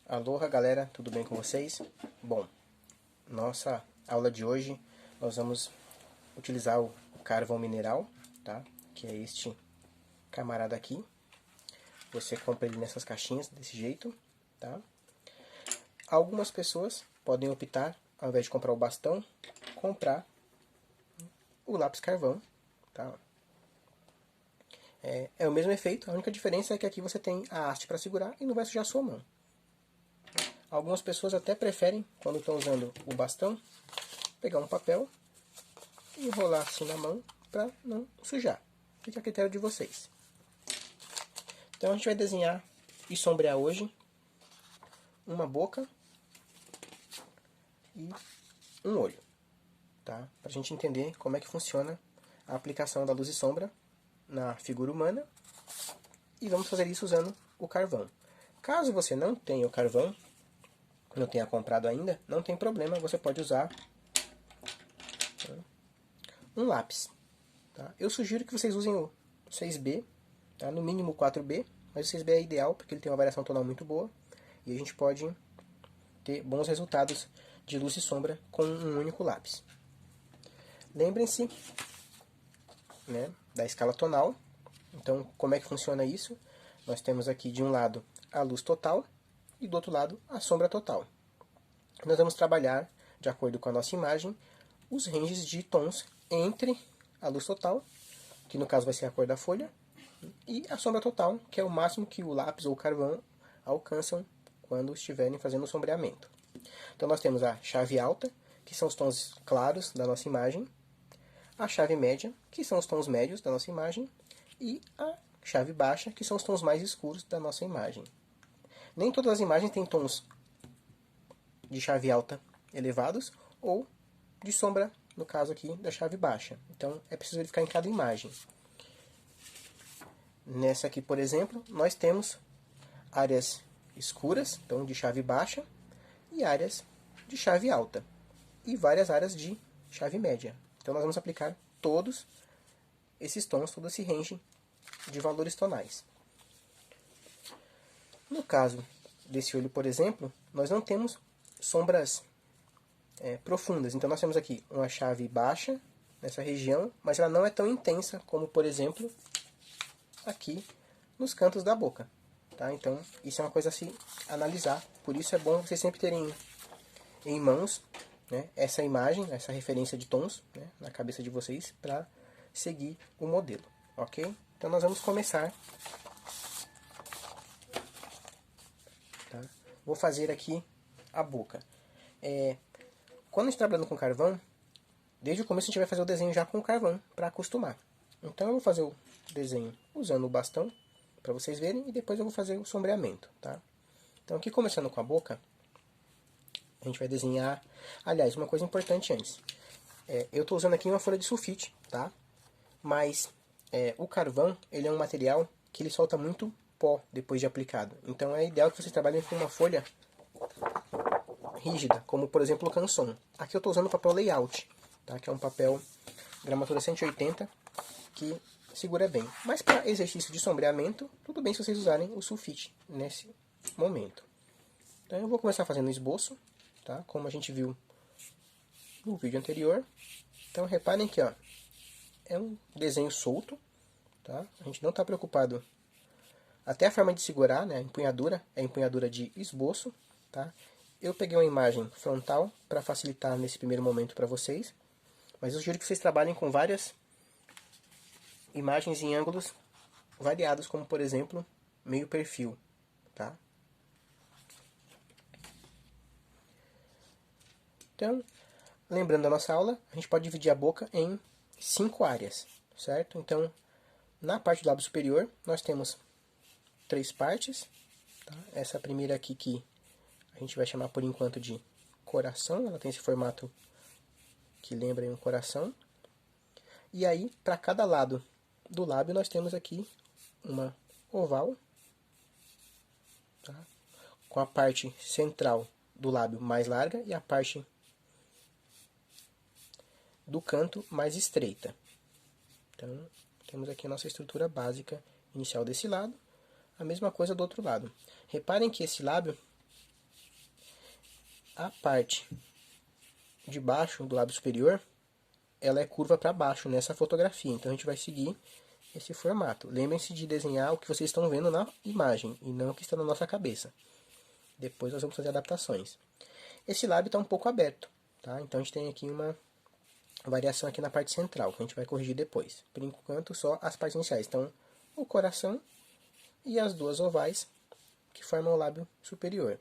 Aloha galera, tudo bem com vocês? Bom, nossa aula de hoje nós vamos utilizar o carvão mineral, tá? Que é este camarada aqui. Você compra ele nessas caixinhas desse jeito, tá? Algumas pessoas podem optar, ao invés de comprar o bastão, comprar o lápis carvão, tá? É o mesmo efeito, a única diferença é que aqui você tem a haste para segurar e não vai sujar a sua mão. Algumas pessoas até preferem, quando estão usando o bastão, pegar um papel e enrolar assim na mão para não sujar. Fica a critério de vocês. Então a gente vai desenhar e sombrear hoje uma boca e um olho, tá? Para a gente entender como é que funciona a aplicação da luz e sombra na figura humana. E vamos fazer isso usando o carvão. Caso você não tenha o carvão, não tenha comprado ainda, não tem problema, você pode usar um lápis. Tá? Eu sugiro que vocês usem o 6B, tá? No mínimo 4B, mas o 6B é ideal porque ele tem uma variação tonal muito boa e a gente pode ter bons resultados de luz e sombra com um único lápis. Lembrem-se, né, da escala tonal. Então, como é que funciona isso? Nós temos aqui de um lado a luz total e do outro lado a sombra total. Nós vamos trabalhar, de acordo com a nossa imagem, os ranges de tons entre a luz total, que no caso vai ser a cor da folha, e a sombra total, que é o máximo que o lápis ou o carvão alcançam quando estiverem fazendo o sombreamento. Então nós temos a chave alta, que são os tons claros da nossa imagem, a chave média, que são os tons médios da nossa imagem, e a chave baixa, que são os tons mais escuros da nossa imagem. Nem todas as imagens têm tons de chave alta elevados ou de sombra, no caso aqui, da chave baixa. Então, é preciso verificar em cada imagem. Nessa aqui, por exemplo, nós temos áreas escuras, então de chave baixa, e áreas de chave alta, e várias áreas de chave média. Então, nós vamos aplicar todos esses tons, todo esse range de valores tonais. No caso desse olho, por exemplo, nós não temos sombras profundas. Então nós temos aqui uma chave baixa nessa região, mas ela não é tão intensa como, por exemplo, aqui nos cantos da boca. Tá? Então isso é uma coisa a se analisar. Por isso é bom vocês sempre terem em mãos, né, essa imagem, essa referência de tons, né, na cabeça de vocês para seguir o modelo. Ok? Então nós vamos começar. Tá? Vou fazer aqui a boca. Quando a gente está trabalhando com carvão, desde o começo a gente vai fazer o desenho já com o carvão, para acostumar. Então eu vou fazer o desenho usando o bastão, para vocês verem, e depois eu vou fazer o sombreamento. Tá? Então aqui começando com a boca, a gente vai desenhar... Aliás, uma coisa importante antes. Eu estou usando aqui uma folha de sulfite, tá? Mas o carvão, ele é um material que ele solta muito pó depois de aplicado. Então é ideal que vocês trabalhem com uma folha rígida, como por exemplo o Canson. Aqui eu estou usando o papel layout, tá? Que é um papel gramatura 180 que segura bem. Mas para exercício de sombreamento, tudo bem se vocês usarem o sulfite nesse momento. Então eu vou começar fazendo um esboço, tá? Como a gente viu no vídeo anterior. Então reparem que ó, é um desenho solto, tá? A gente não está preocupado. Até a forma de segurar, né? A empunhadura é a empunhadura de esboço, tá? Eu peguei uma imagem frontal para facilitar nesse primeiro momento para vocês, mas eu sugiro que vocês trabalhem com várias imagens em ângulos variados, como por exemplo, meio perfil, tá? Então, lembrando da nossa aula, a gente pode dividir a boca em 5 áreas, certo? Então, na parte do lábio superior, nós temos 3 partes, tá? Essa primeira aqui que a gente vai chamar por enquanto de coração, ela tem esse formato que lembra um coração. E aí, para cada lado do lábio, nós temos aqui uma oval, tá? Com a parte central do lábio mais larga e a parte do canto mais estreita. Então, temos aqui a nossa estrutura básica inicial desse lado, a mesma coisa do outro lado. Reparem que esse lábio a parte de baixo do lábio superior, ela é curva para baixo nessa fotografia. Então a gente vai seguir esse formato. Lembrem-se de desenhar o que vocês estão vendo na imagem e não o que está na nossa cabeça. Depois nós vamos fazer adaptações. Esse lábio está um pouco aberto, tá? Então a gente tem aqui uma variação aqui na parte central, que a gente vai corrigir depois. Por enquanto, só as partes iniciais. Então, o coração e as duas ovais que formam o lábio superior.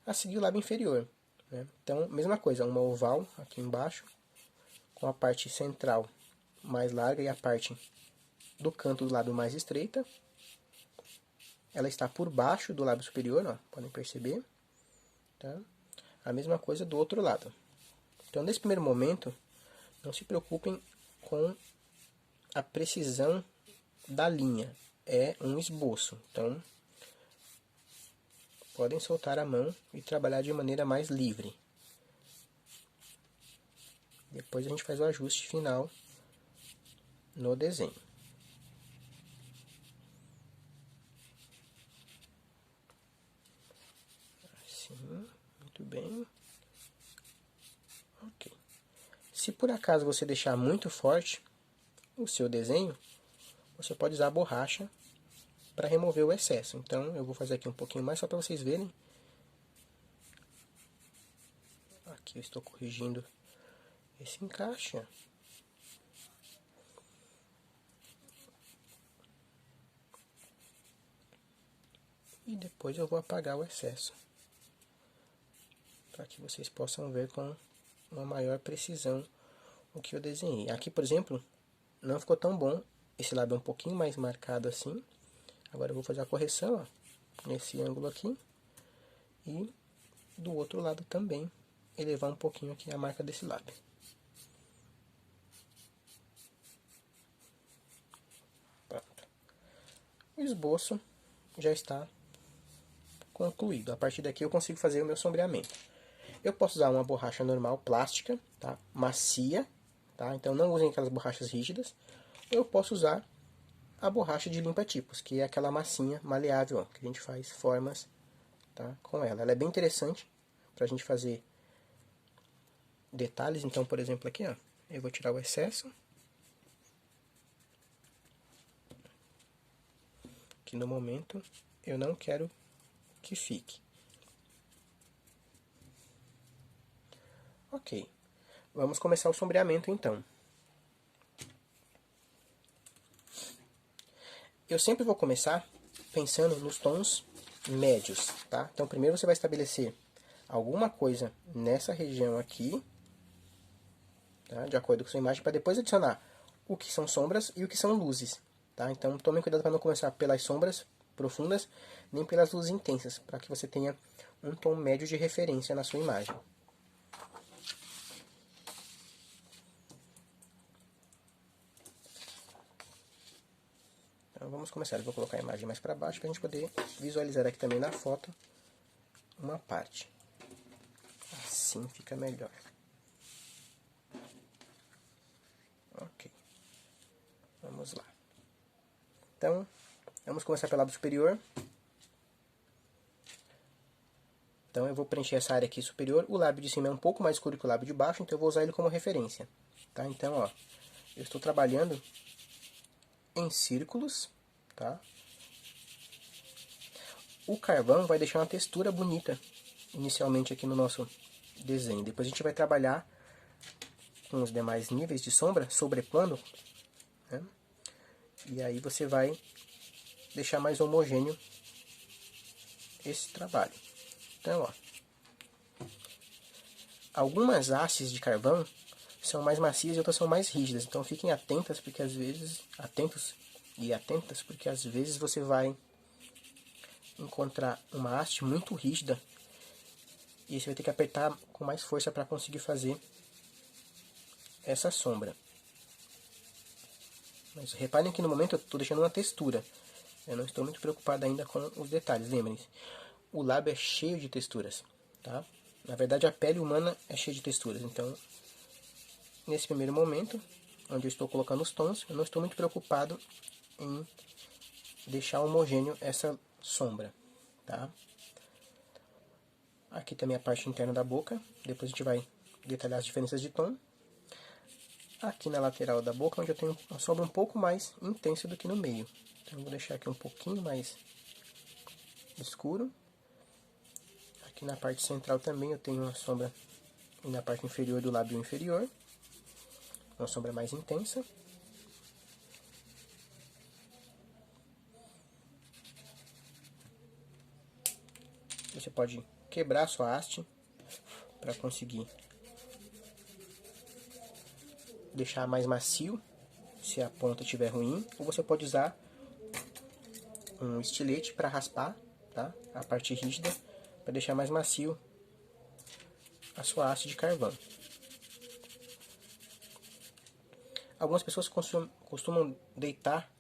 A seguir, o lábio inferior, né? Então, mesma coisa, uma oval aqui embaixo, com a parte central mais larga e a parte do canto do lábio mais estreita. Ela está por baixo do lábio superior, ó, podem perceber. Tá? A mesma coisa do outro lado. Então, nesse primeiro momento, não se preocupem com a precisão da linha. É um esboço. Então, podem soltar a mão e trabalhar de maneira mais livre. Depois a gente faz o ajuste final no desenho. Assim, muito bem. Ok. Se por acaso você deixar muito forte o seu desenho, você pode usar a borracha para remover o excesso. Então, eu vou fazer aqui um pouquinho mais só para vocês verem. Aqui eu estou corrigindo esse encaixe. E depois eu vou apagar o excesso, para que vocês possam ver com uma maior precisão o que eu desenhei. Aqui, por exemplo, não ficou tão bom. Esse lábio é um pouquinho mais marcado assim. Agora eu vou fazer a correção, ó, nesse ângulo aqui. E do outro lado também, elevar um pouquinho aqui a marca desse lábio. Pronto. O esboço já está concluído. A partir daqui eu consigo fazer o meu sombreamento. Eu posso usar uma borracha normal, plástica, tá? Macia, tá? Então não usem aquelas borrachas rígidas. Eu posso usar a borracha de limpa-tipos, que é aquela massinha maleável, ó, que a gente faz formas, tá, com ela. Ela é bem interessante para a gente fazer detalhes. Então, por exemplo, aqui, ó, eu vou tirar o excesso. Que no momento eu não quero que fique. Ok, vamos começar o sombreamento então. Eu sempre vou começar pensando nos tons médios, tá? Então primeiro você vai estabelecer alguma coisa nessa região aqui, tá? De acordo com a sua imagem, para depois adicionar o que são sombras e o que são luzes, tá? Então tome cuidado para não começar pelas sombras profundas, nem pelas luzes intensas, para que você tenha um tom médio de referência na sua imagem. Então vamos começar. Eu vou colocar a imagem mais para baixo para a gente poder visualizar aqui também na foto uma parte. Assim fica melhor. Ok. Vamos lá. Então, vamos começar pelo lábio superior. Então eu vou preencher essa área aqui superior. O lábio de cima é um pouco mais escuro que o lábio de baixo, então eu vou usar ele como referência. Tá? Então, ó, eu estou trabalhando em círculos, tá? O carvão vai deixar uma textura bonita inicialmente aqui no nosso desenho. Depois a gente vai trabalhar com os demais níveis de sombra, sobrepondo, né? E aí você vai deixar mais homogêneo esse trabalho. Então, ó, algumas hastes de carvão são mais macias e outras são mais rígidas. Então fiquem atentas, porque às vezes, atentas, porque às vezes você vai encontrar uma haste muito rígida e você vai ter que apertar com mais força para conseguir fazer essa sombra. Mas reparem que no momento eu estou deixando uma textura. Eu não estou muito preocupado ainda com os detalhes. Lembrem-se, o lábio é cheio de texturas, tá? Na verdade, a pele humana é cheia de texturas. Então, nesse primeiro momento, onde eu estou colocando os tons, eu não estou muito preocupado em deixar homogêneo essa sombra, tá? Aqui também a parte interna da boca. Depois a gente vai detalhar as diferenças de tom. Aqui na lateral da boca, onde eu tenho uma sombra um pouco mais intensa do que no meio. Então eu vou deixar aqui um pouquinho mais escuro. Aqui na parte central também eu tenho uma sombra na parte inferior do lábio inferior. Uma sombra mais intensa. Você pode quebrar a sua haste para conseguir deixar mais macio, se a ponta estiver ruim. Ou você pode usar um estilete para raspar, tá? A parte rígida, para deixar mais macio a sua haste de carvão. Algumas pessoas costumam deitar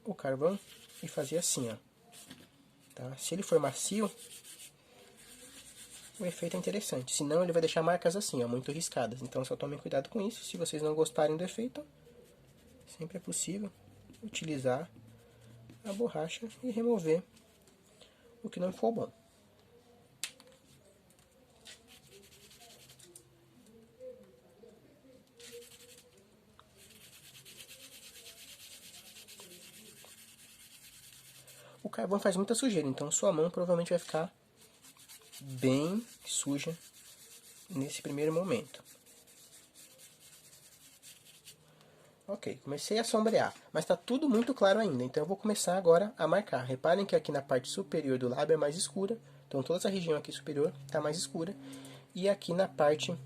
o carvão e fazer assim, ó. Tá? Se ele for macio, o efeito é interessante. Senão ele vai deixar marcas assim, ó, muito riscadas. Então só tomem cuidado com isso. Se vocês não gostarem do efeito, sempre é possível utilizar a borracha e remover o que não for bom. O carvão faz muita sujeira, então sua mão provavelmente vai ficar bem suja nesse primeiro momento. Ok, comecei a sombrear, mas está tudo muito claro ainda, então eu vou começar agora a marcar. Reparem que aqui na parte superior do lábio é mais escura, então toda essa região aqui superior está mais escura. E aqui na parte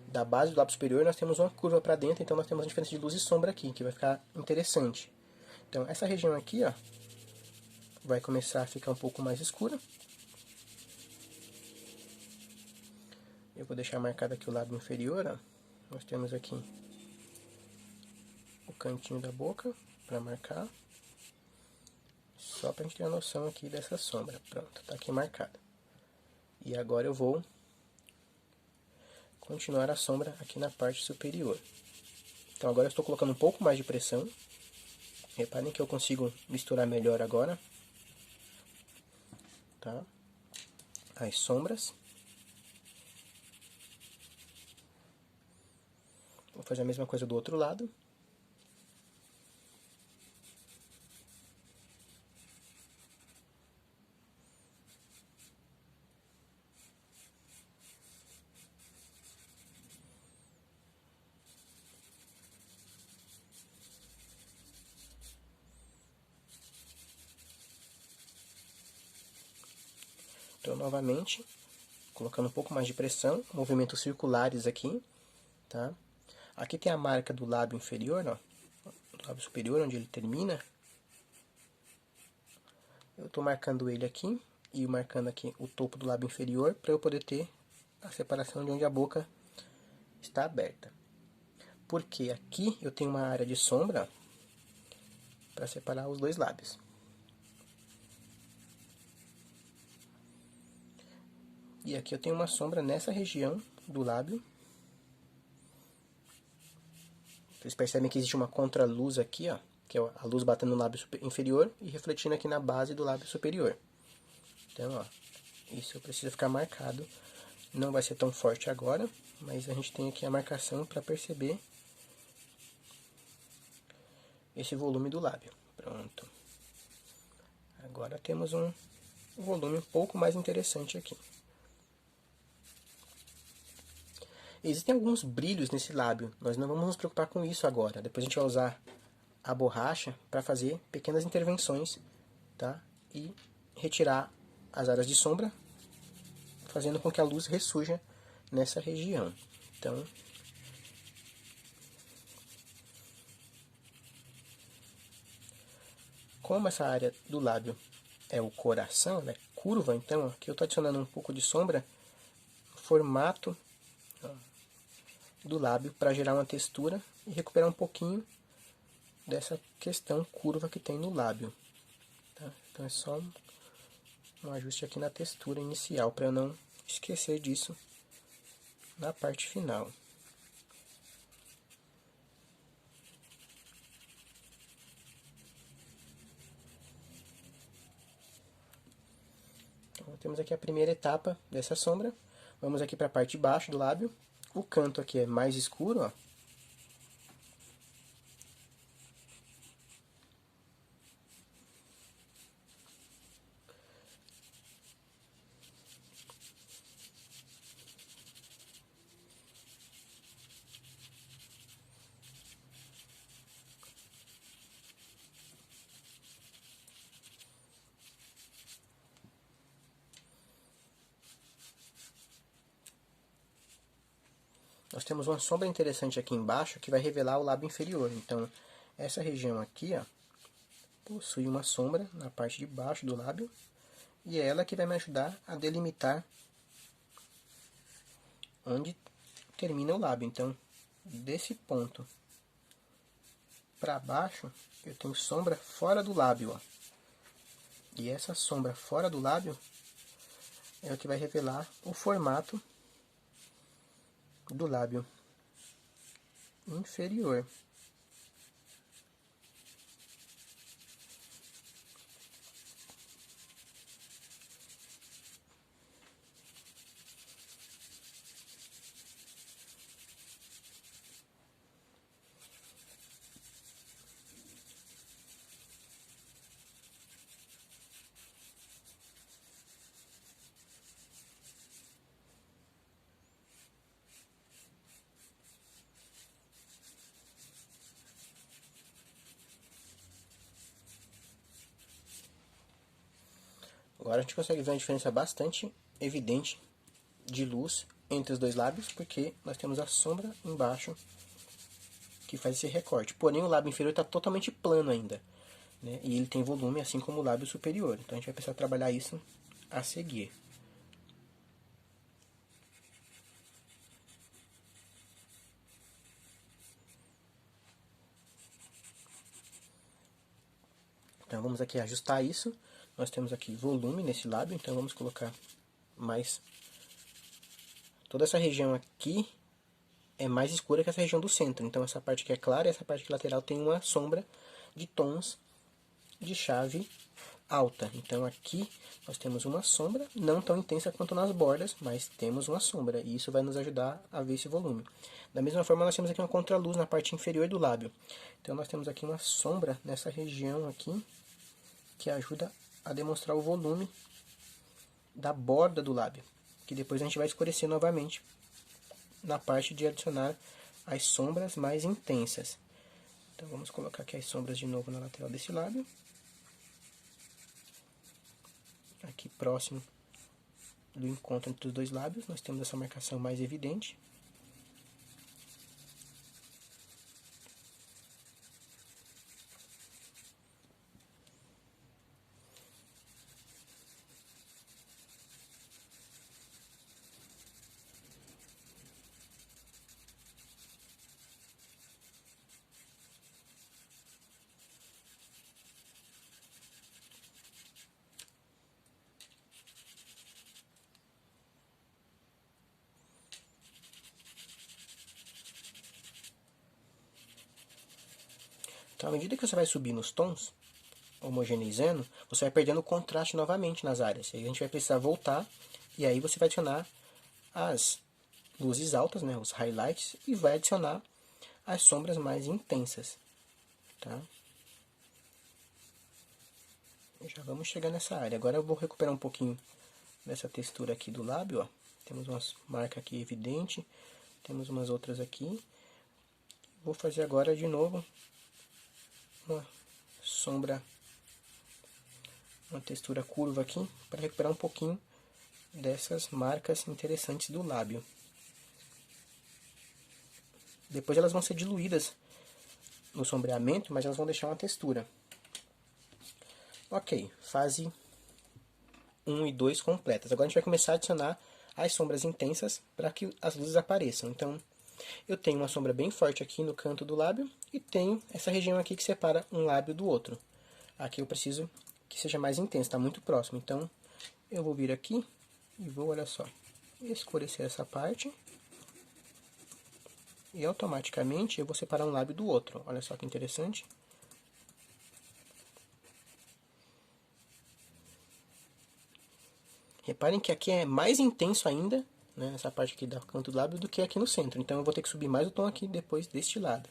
da base do lábio superior nós temos uma curva para dentro, então nós temos a diferença de luz e sombra aqui, que vai ficar interessante. Então essa região aqui, ó, vai começar a ficar um pouco mais escura. Eu vou deixar marcado aqui o lábio inferior, ó. Nós temos aqui o cantinho da boca para marcar. Só para a gente ter a noção aqui dessa sombra. Pronto, tá aqui marcada. E agora eu vou continuar a sombra aqui na parte superior. Então agora eu estou colocando um pouco mais de pressão. Reparem que eu consigo misturar melhor agora, tá? As sombras. Vou fazer a mesma coisa do outro lado. Então, novamente, colocando um pouco mais de pressão, movimentos circulares aqui, tá? Aqui tem a marca do lábio inferior, ó, do lábio superior, onde ele termina. Eu estou marcando ele aqui e marcando aqui o topo do lábio inferior para eu poder ter a separação de onde a boca está aberta. Porque aqui eu tenho uma área de sombra para separar os dois lábios. E aqui eu tenho uma sombra nessa região do lábio. Vocês percebem que existe uma contraluz aqui, ó, que é a luz batendo no lábio inferior e refletindo aqui na base do lábio superior. Então, ó, isso precisa ficar marcado. Não vai ser tão forte agora, mas a gente tem aqui a marcação para perceber esse volume do lábio. Pronto. Agora temos um volume um pouco mais interessante aqui. Existem alguns brilhos nesse lábio, nós não vamos nos preocupar com isso agora. Depois a gente vai usar a borracha para fazer pequenas intervenções, tá? E retirar as áreas de sombra, fazendo com que a luz ressurja nessa região. Então, como essa área do lábio é o coração, né, curva, então aqui eu estou adicionando um pouco de sombra no formato do lábio para gerar uma textura e recuperar um pouquinho dessa questão curva que tem no lábio. Tá? Então é só um ajuste aqui na textura inicial para eu não esquecer disso na parte final. Então, temos aqui a primeira etapa dessa sombra. Vamos aqui para a parte de baixo do lábio. O canto aqui é mais escuro, ó. Nós temos uma sombra interessante aqui embaixo que vai revelar o lábio inferior. Então, essa região aqui, ó, possui uma sombra na parte de baixo do lábio. E é ela que vai me ajudar a delimitar onde termina o lábio. Então, desse ponto para baixo, eu tenho sombra fora do lábio, ó. E essa sombra fora do lábio é o que vai revelar o formato do lábio inferior. Agora a gente consegue ver uma diferença bastante evidente de luz entre os dois lábios, porque nós temos a sombra embaixo que faz esse recorte. Porém, o lábio inferior está totalmente plano ainda, né? E ele tem volume, assim como o lábio superior. Então a gente vai precisar trabalhar isso a seguir. Então vamos aqui ajustar isso. Nós temos aqui volume nesse lábio, então vamos colocar mais. Toda essa região aqui é mais escura que essa região do centro. Então essa parte que é clara e essa parte aqui lateral tem uma sombra de tons de chave alta. Então aqui nós temos uma sombra, não tão intensa quanto nas bordas, mas temos uma sombra. E isso vai nos ajudar a ver esse volume. Da mesma forma, nós temos aqui uma contraluz na parte inferior do lábio. Então nós temos aqui uma sombra nessa região aqui, que ajuda a demonstrar o volume da borda do lábio, que depois a gente vai escurecer novamente na parte de adicionar as sombras mais intensas. Então vamos colocar aqui as sombras de novo na lateral desse lábio. Aqui próximo do encontro entre os dois lábios, nós temos essa marcação mais evidente. Então, à medida que você vai subir nos tons, homogeneizando, você vai perdendo o contraste novamente nas áreas. E aí a gente vai precisar voltar, e aí você vai adicionar as luzes altas, né, os highlights, e vai adicionar as sombras mais intensas. Tá? Já vamos chegar nessa área. Agora eu vou recuperar um pouquinho dessa textura aqui do lábio. Ó. Temos umas marcas aqui evidentes, temos umas outras aqui. Vou fazer agora de novo uma sombra, uma textura curva aqui, para recuperar um pouquinho dessas marcas interessantes do lábio. Depois elas vão ser diluídas no sombreamento, mas elas vão deixar uma textura. Ok, fase 1 e 2 completas. Agora a gente vai começar a adicionar as sombras intensas para que as luzes apareçam. Então, eu tenho uma sombra bem forte aqui no canto do lábio e tenho essa região aqui que separa um lábio do outro. Aqui eu preciso que seja mais intenso, está muito próximo. Então, eu vou vir aqui e vou, olha só, escurecer essa parte. E automaticamente eu vou separar um lábio do outro. Olha só que interessante. Reparem que aqui é mais intenso ainda, né, nessa parte aqui do canto do lábio, do que aqui no centro. Então eu vou ter que subir mais o tom aqui depois deste lado.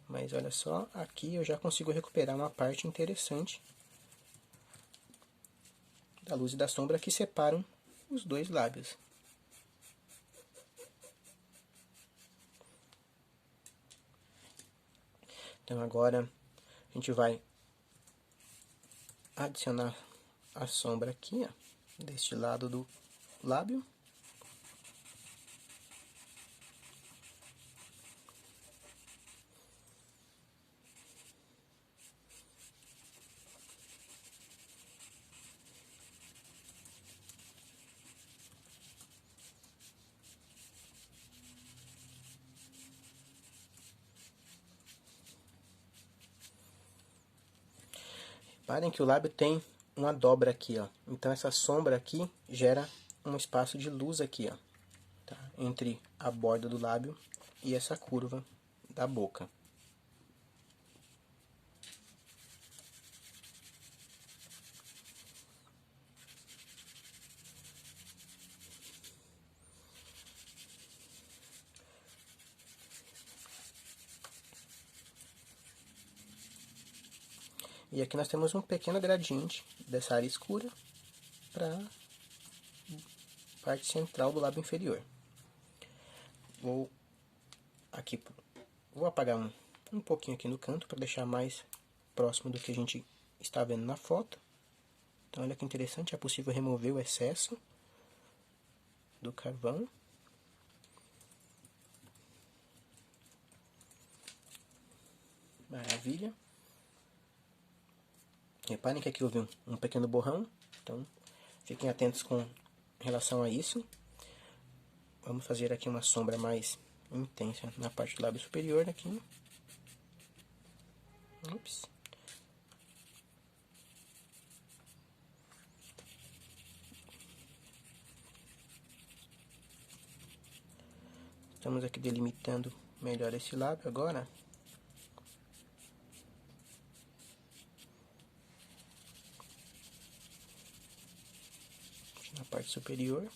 Mas olha só, aqui eu já consigo recuperar uma parte interessante da luz e da sombra que separam os dois lábios. Então agora a gente vai adicionar a sombra aqui, ó, deste lado do lábio. Reparem que o lábio tem uma dobra aqui, ó. Então essa sombra aqui gera um espaço de luz aqui, ó, tá? Entre a borda do lábio e essa curva da boca. E aqui nós temos um pequeno gradiente dessa área escura para a parte central do lábio inferior. Vou apagar um pouquinho aqui no canto para deixar mais próximo do que a gente está vendo na foto. Então olha que interessante, é possível remover o excesso do carvão. Maravilha. Reparem que aqui houve um pequeno borrão, então fiquem atentos com relação a isso. Vamos fazer aqui uma sombra mais intensa na parte do lábio superior aqui. Ups. Estamos aqui delimitando melhor esse lábio agora. Na parte superior.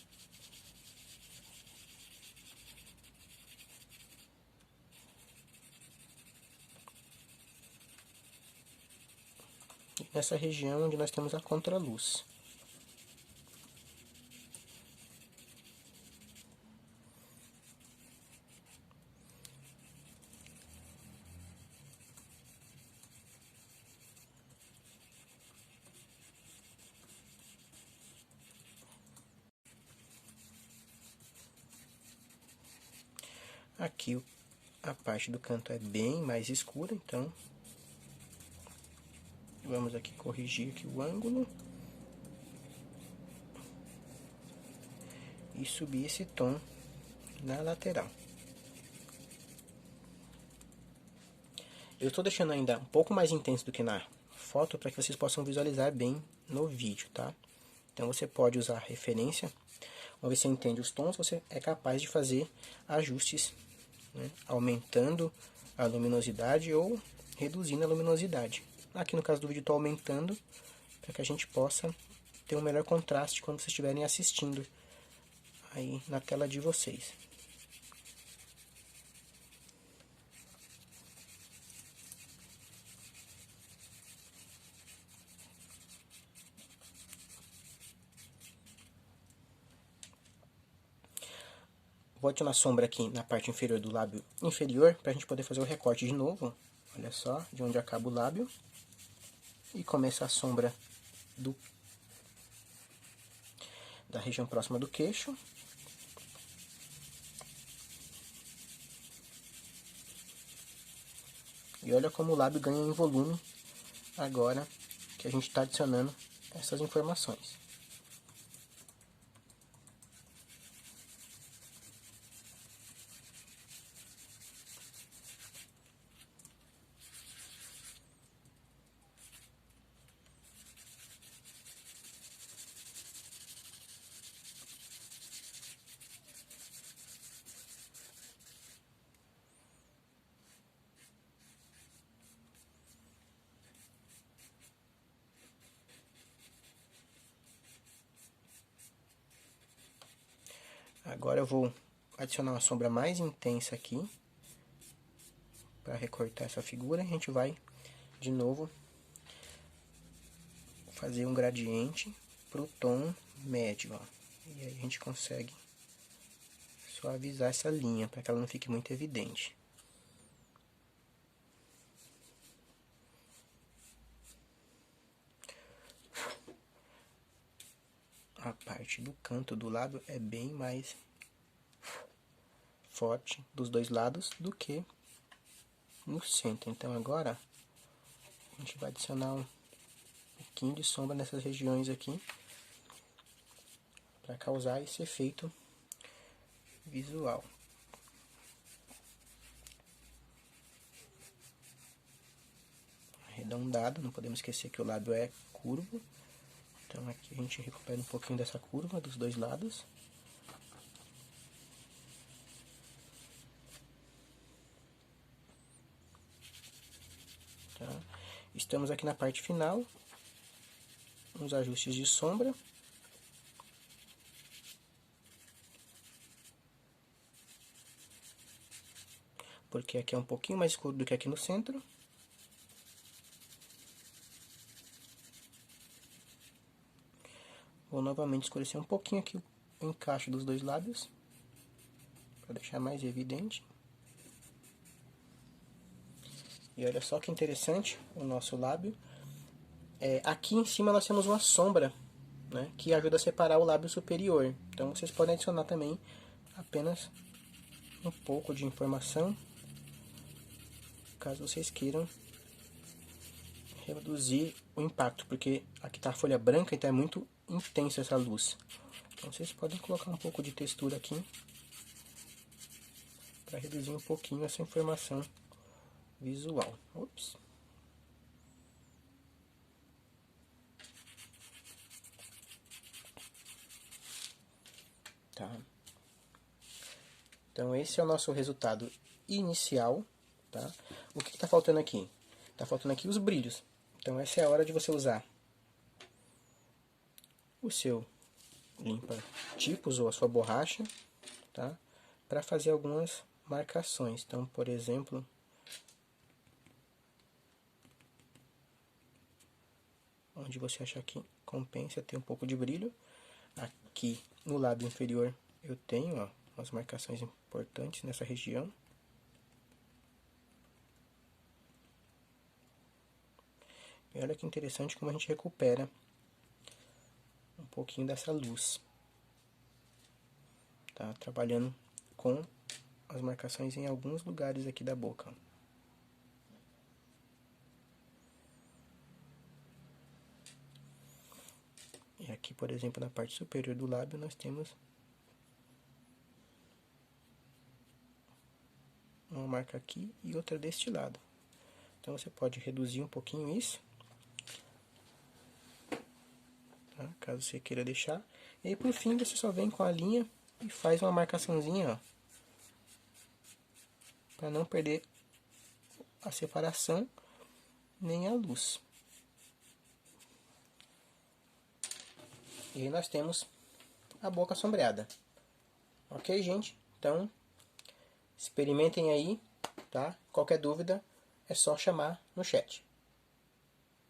E nessa região onde nós temos a contraluz. Aqui a parte do canto é bem mais escura, então vamos aqui corrigir aqui o ângulo e subir esse tom na lateral. Eu estou deixando ainda um pouco mais intenso do que na foto para que vocês possam visualizar bem no vídeo, tá? Então você pode usar referência, uma vez que você entende os tons, você é capaz de fazer ajustes, né, aumentando a luminosidade ou reduzindo a luminosidade. Aqui no caso do vídeo estou aumentando para que a gente possa ter um melhor contraste quando vocês estiverem assistindo aí na tela de vocês. Vou adicionar sombra aqui na parte inferior do lábio inferior, para a gente poder fazer o recorte de novo. Olha só, de onde acaba o lábio. E começa a sombra da região próxima do queixo. E olha como o lábio ganha em volume agora que a gente está adicionando essas informações. Agora eu vou adicionar uma sombra mais intensa aqui, para recortar essa figura. A gente vai, de novo, fazer um gradiente para o tom médio, ó. E aí a gente consegue suavizar essa linha, para que ela não fique muito evidente. A parte do canto do lábio é bem mais forte dos dois lados do que no centro. Então agora a gente vai adicionar um pouquinho de sombra nessas regiões aqui, para causar esse efeito visual. Arredondado, não podemos esquecer que o lábio é curvo. Então aqui a gente recupera um pouquinho dessa curva dos dois lados. Tá? Estamos aqui na parte final, uns ajustes de sombra. Porque aqui é um pouquinho mais escuro do que aqui no centro. Vou novamente escurecer um pouquinho aqui o encaixe dos dois lábios, para deixar mais evidente. E olha só que interessante o nosso lábio. Aqui em cima nós temos uma sombra, né, que ajuda a separar o lábio superior. Então vocês podem adicionar também apenas um pouco de informação, caso vocês queiram reduzir o impacto, porque aqui está a folha branca, então é muito intensa essa luz. Então vocês podem colocar um pouco de textura aqui, para reduzir um pouquinho essa informação visual. Ops. Tá. Então esse é o nosso resultado inicial, tá? O que está faltando aqui? Está faltando aqui os brilhos. Então essa é a hora de você usar o seu limpa-tipos ou a sua borracha, tá? Para fazer algumas marcações. Então, por exemplo, onde você achar que compensa ter um pouco de brilho. Aqui no lábio inferior eu tenho, ó, umas marcações importantes nessa região. E olha que interessante como a gente recupera um pouquinho dessa luz. Tá? Trabalhando com as marcações em alguns lugares aqui da boca. E aqui, por exemplo, na parte superior do lábio, nós temos uma marca aqui e outra deste lado. Então você pode reduzir um pouquinho isso, tá? Caso você queira deixar. E aí por fim você só vem com a linha e faz uma marcaçãozinha, ó, para não perder a separação nem a luz. E aí nós temos a boca sombreada. Ok, gente? Então, experimentem aí, tá? Qualquer dúvida é só chamar no chat.